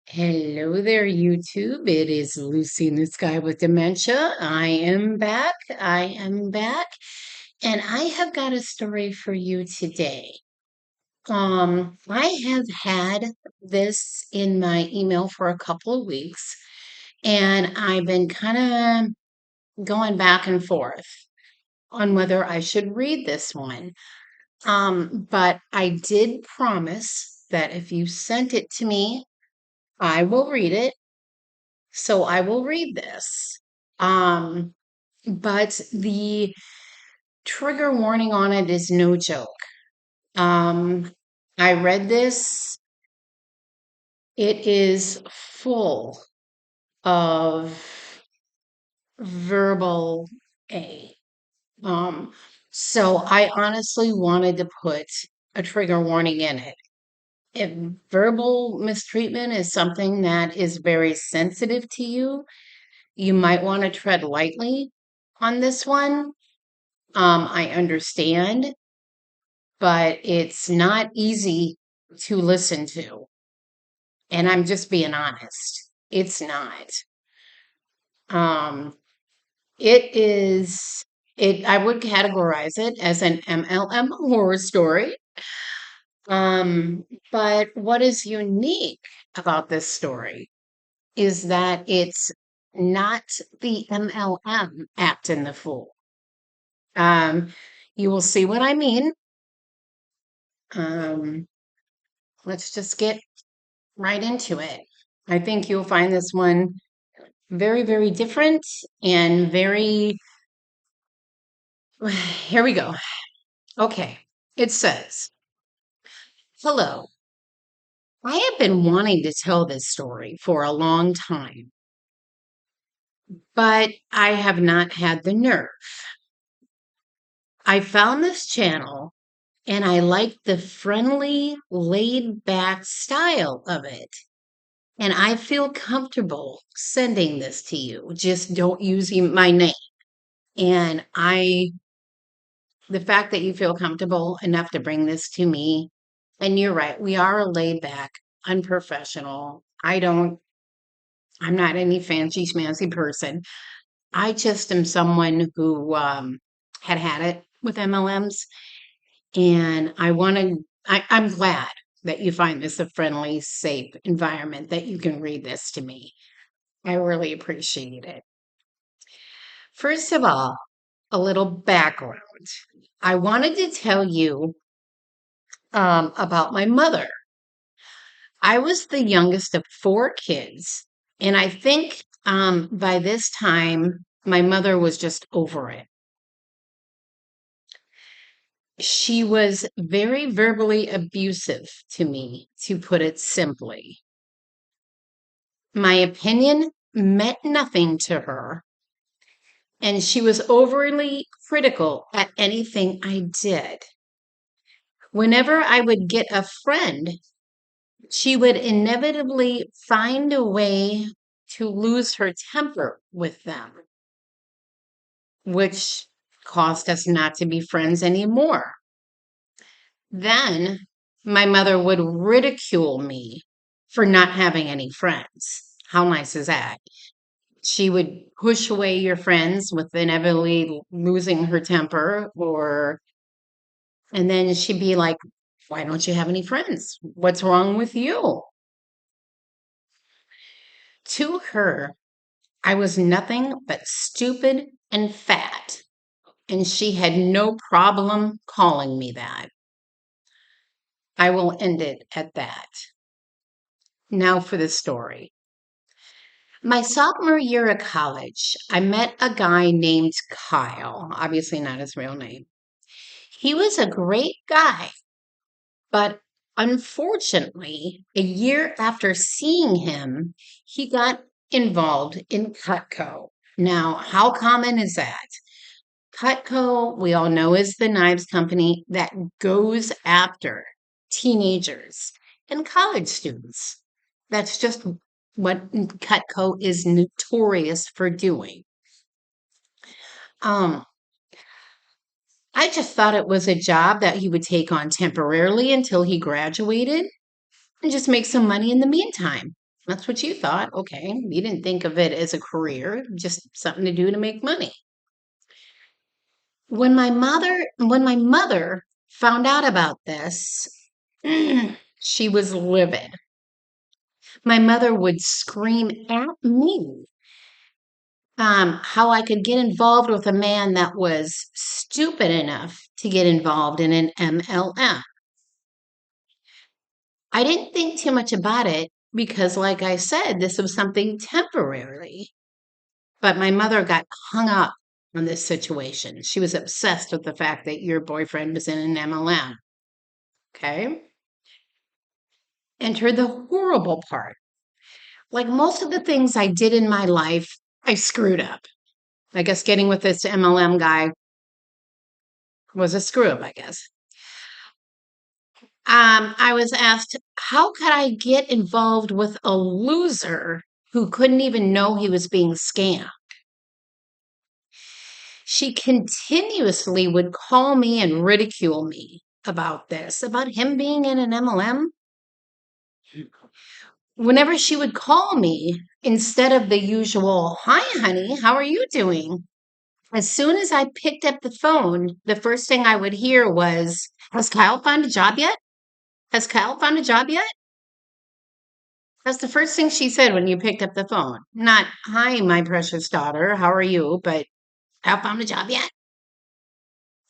Hello there, YouTube. It is Lucy in the Sky with Dementia. I am back. And I have got a story for you today. I have had this in my email for a couple of weeks, and I've been kind of going back and forth on whether I should read this one. But I did promise that if you sent it to me, I will read it. So I will read this. Um, but the trigger warning on it is no joke. Um, I read this. It is full of verbal A. Um, so I honestly wanted to put a trigger warning in it. If verbal mistreatment is something that is very sensitive to you, you might want to tread lightly on this one. I understand, but it's not easy to listen to. And I'm just being honest. It's not. Um, I would categorize it as an MLM horror story. Um, but what is unique about this story is that it's not the MLM acting the fool. Um, you will see what I mean. Um, let's just get right into it. I think you'll find this one very, very different and very. Here we go. Okay. It says, hello. I have been wanting to tell this story for a long time, but I have not had the nerve. I found this channel and I like the friendly, laid back style of it. And I feel comfortable sending this to you. Just don't use my name. And the fact that you feel comfortable enough to bring this to me, and you're right, we are a laid back, unprofessional. I'm not any fancy schmancy person. I just am someone who had it with MLMs, and I'm glad that you find this a friendly, safe environment that you can read this to me. I really appreciate it. First of all, a little background. I wanted to tell you about my mother. I was the youngest of four kids, and I think by this time my mother was just over it. She was very verbally abusive to me, to put it simply. My opinion meant nothing to her, and she was overly critical at anything I did. Whenever I would get a friend, she would inevitably find a way to lose her temper with them, which caused us not to be friends anymore. Then my mother would ridicule me for not having any friends. How nice is that? She would push away your friends with inevitably losing her temper, and then she'd be like, why don't you have any friends? What's wrong with you? To her, I was nothing but stupid and fat, and she had no problem calling me that. I will end it at that. Now for the story. My sophomore year of college, I met a guy named Kyle, obviously not his real name. He was a great guy, but unfortunately, a year after seeing him, he got involved in Cutco. Now, how common is that? Cutco, we all know, is the knives company that goes after teenagers and college students. That's just what Cutco is notorious for doing. Um, I just thought it was a job that he would take on temporarily until he graduated and just make some money in the meantime. That's what you thought. Okay. You didn't think of it as a career, just something to do to make money. When my mother found out about this, she was livid. My mother would scream at me how I could get involved with a man that was stupid enough to get involved in an MLM. I didn't think too much about it because, like I said, this was something temporary. But my mother got hung up on this situation. She was obsessed with the fact that your boyfriend was in an MLM. Okay. Enter the horrible part. Like most of the things I did in my life, I screwed up. I guess getting with this MLM guy was a screw up, I guess. I was asked, how could I get involved with a loser who couldn't even know he was being scammed? She continuously would call me and ridicule me about this, about him being in an MLM. Whenever she would call me, instead of the usual, hi, honey, how are you doing? As soon as I picked up the phone, the first thing I would hear was, has Kyle found a job yet? Has Kyle found a job yet? That's the first thing she said when you picked up the phone. Not, hi, my precious daughter, how are you? But, Kyle found a job yet?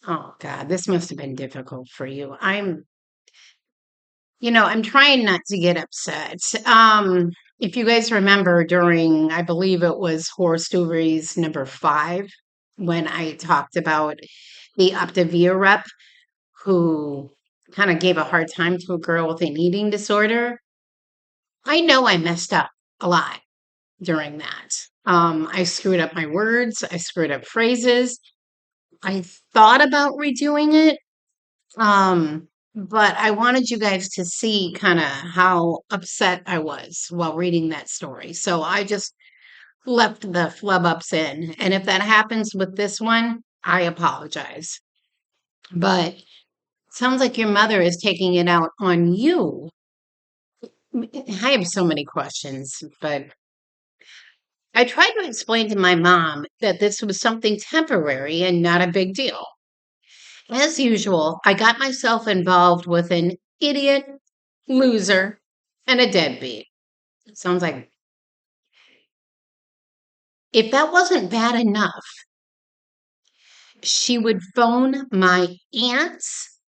Oh, God, this must have been difficult for you. I'm trying not to get upset. If you guys remember during, I believe it was Horror Stories number 5, when I talked about the Optavia rep who kind of gave a hard time to a girl with an eating disorder. I know I messed up a lot during that. I screwed up my words, I screwed up phrases. I thought about redoing it, but I wanted you guys to see kind of how upset I was while reading that story. So I just left the flub ups in. And if that happens with this one, I apologize. But it sounds like your mother is taking it out on you. I have so many questions, but I tried to explain to my mom that this was something temporary and not a big deal. As usual, I got myself involved with an idiot, loser, and a deadbeat. Sounds like if that wasn't bad enough, she would phone my aunts,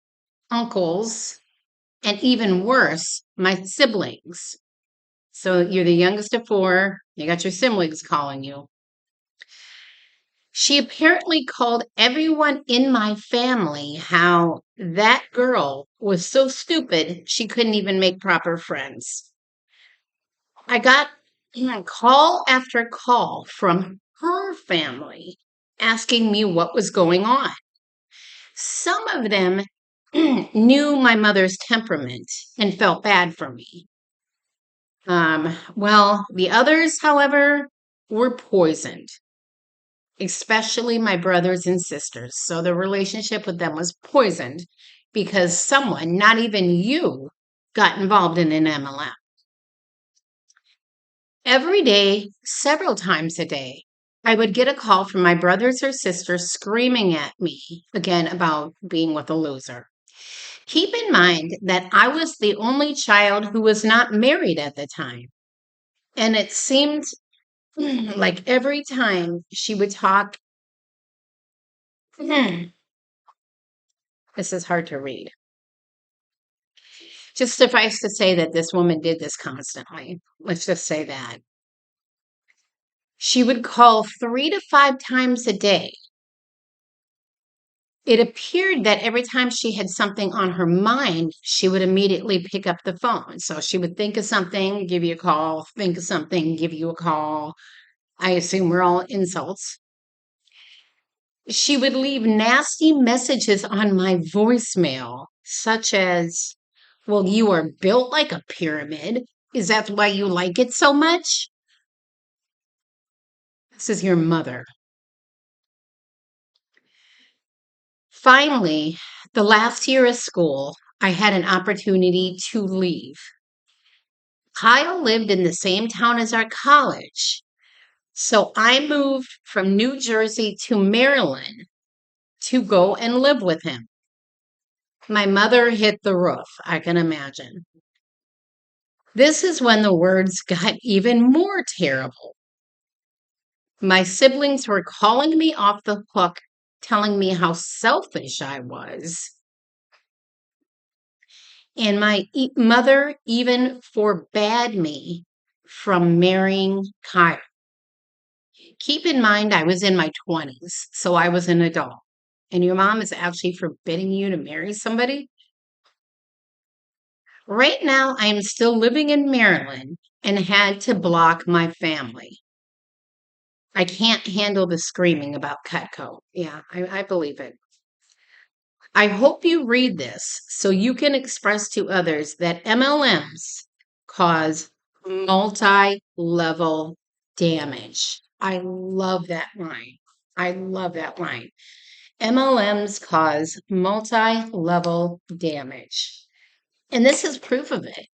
uncles, and even worse, my siblings. So you're the youngest of 4, you got your siblings calling you. She apparently called everyone in my family how that girl was so stupid she couldn't even make proper friends. I got call after call from her family asking me what was going on. Some of them knew my mother's temperament and felt bad for me. Well, the others, however, were poisoned, especially my brothers and sisters. So the relationship with them was poisoned because someone, not even you, got involved in an MLM. Every day, several times a day, I would get a call from my brothers or sisters screaming at me again about being with a loser. Keep in mind that I was the only child who was not married at the time. And it seemed like every time she would talk, this is hard to read. Just suffice to say that this woman did this constantly. Let's just say that. She would call 3 to 5 times a day. It appeared that every time she had something on her mind, she would immediately pick up the phone. So she would think of something, give you a call, think of something, give you a call. I assume we're all insults. She would leave nasty messages on my voicemail, such as, well, you are built like a pyramid. Is that why you like it so much? This is your mother. Finally, the last year of school, I had an opportunity to leave. Kyle lived in the same town as our college. So I moved from New Jersey to Maryland to go and live with him. My mother hit the roof, I can imagine. This is when the words got even more terrible. My siblings were calling me off the hook, telling me how selfish I was. And my mother even forbade me from marrying Kyle. Keep in mind, I was in my 20s, so I was an adult. And your mom is actually forbidding you to marry somebody? Right now, I am still living in Maryland and had to block my family. I can't handle the screaming about Cutco. Yeah, I believe it. I hope you read this so you can express to others that MLMs cause multi level damage. I love that line. I love that line. MLMs cause multi level damage. And this is proof of it.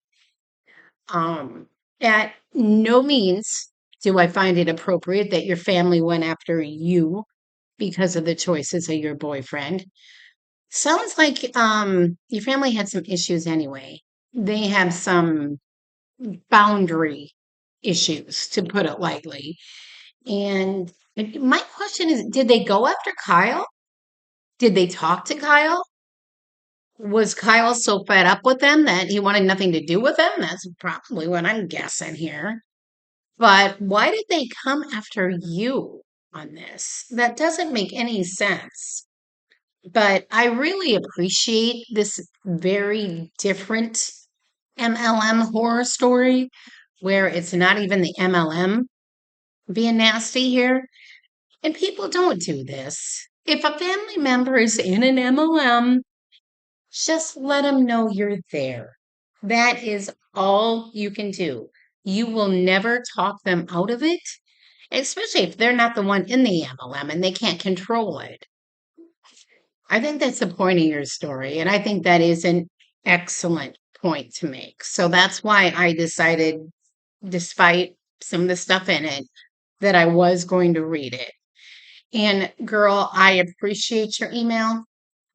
Um, at no means do I find it appropriate that your family went after you because of the choices of your boyfriend. Sounds like your family had some issues anyway. They have some boundary issues, to put it lightly. And my question is, did they go after Kyle? Did they talk to Kyle? Was Kyle so fed up with them that he wanted nothing to do with them? That's probably what I'm guessing here. But why did they come after you on this? That doesn't make any sense. But I really appreciate this very different MLM horror story where it's not even the MLM being nasty here. And people don't do this. If a family member is in an MLM, just let them know you're there. That is all you can do. You will never talk them out of it, especially if they're not the one in the MLM and they can't control it. I think that's the point of your story, and I think that is an excellent point to make. So that's why I decided, despite some of the stuff in it, that I was going to read it. And girl, I appreciate your email.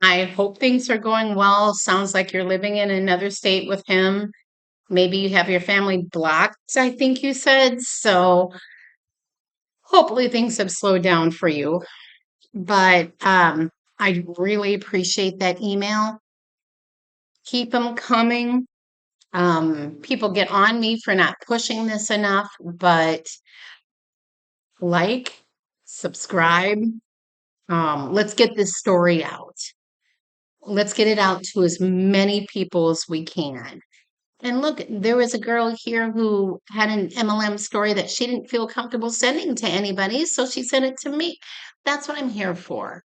I hope things are going well. Sounds like you're living in another state with him. Maybe you have your family blocked, I think you said. So hopefully things have slowed down for you. But I really appreciate that email. Keep them coming. People get on me for not pushing this enough, but like, subscribe. Let's get this story out. Let's get it out to as many people as we can. And look, there was a girl here who had an MLM story that she didn't feel comfortable sending to anybody, so she sent it to me. That's what I'm here for.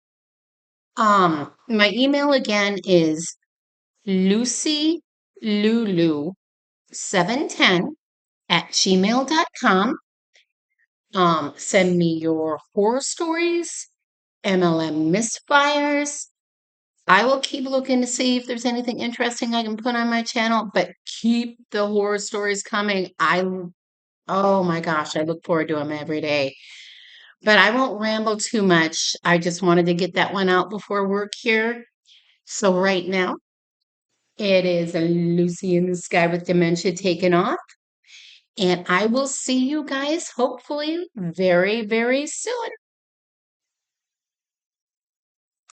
My email again is lucylulu710@gmail.com. Send me your horror stories, MLM misfires. I will keep looking to see if there's anything interesting I can put on my channel, but keep the horror stories coming. Oh my gosh, I look forward to them every day. But I won't ramble too much. I just wanted to get that one out before work here. So right now, it is Lucy in the Sky with Dementia taken off. And I will see you guys hopefully very, very soon.